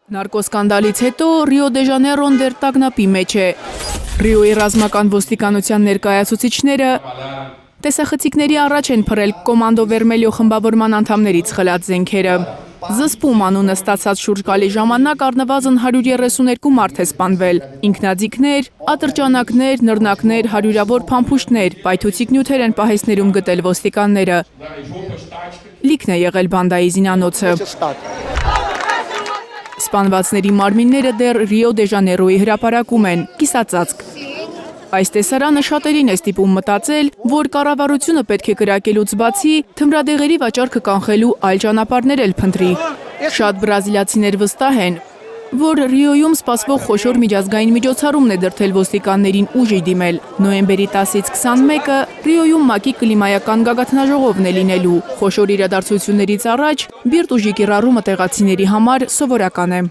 Նարկոսկանդալից հետո Ռիո դե Ժանեյրոն դեռ տագնապի մեջ է։ Ռիոյի ռազմական ոստիկանության ներկայացուցիչները տեսախցիկների առաջ են փռել Կոմանդո Վերմելիո խմբավորման անդամներից խլած զենքերը։ Զսպում անունը ստացած շուրջկալի ժամանակ առնվազն 132 մարդ է սպանվել։ Ինքնաձիգներ, ատրճանակներ, նռնակներ, հարյուրավոր փամփուշտներ, պայթուցիկ նյութեր են պահեսներում գտել ոստիկանները։ Լիքն է եղել բանդայի զինանոցը։ Սպանվածների մարմինները դեռ Ռիո դե Ժանեյրոյի հրապարակում են, կիսածածկ։ Այս տեսարանը շատերին է ստիպում մտածել, որ կառավարությունը պետք է կրակելուց բացի թմրադեղերի վաճառքը կանխելու այլ ճանապարհներ էլ փնտրի։ Շատ բրազիլացիներ վստահ են, որ Ռիոյում սպասվող խոշոր միջազգային միջոցառումն է դրդել ոստիկաններին ուժի դիմել։ Նոյեմբերի 10-ից 21-ը Ռիոյում ՄԱԿ-ի կլիմայական գագաթնաժողովն է լինելու։ Խոշոր իրադարձություններից առաջ բիրտ ուժի կիրառումը տեղացիների համար սովորական է։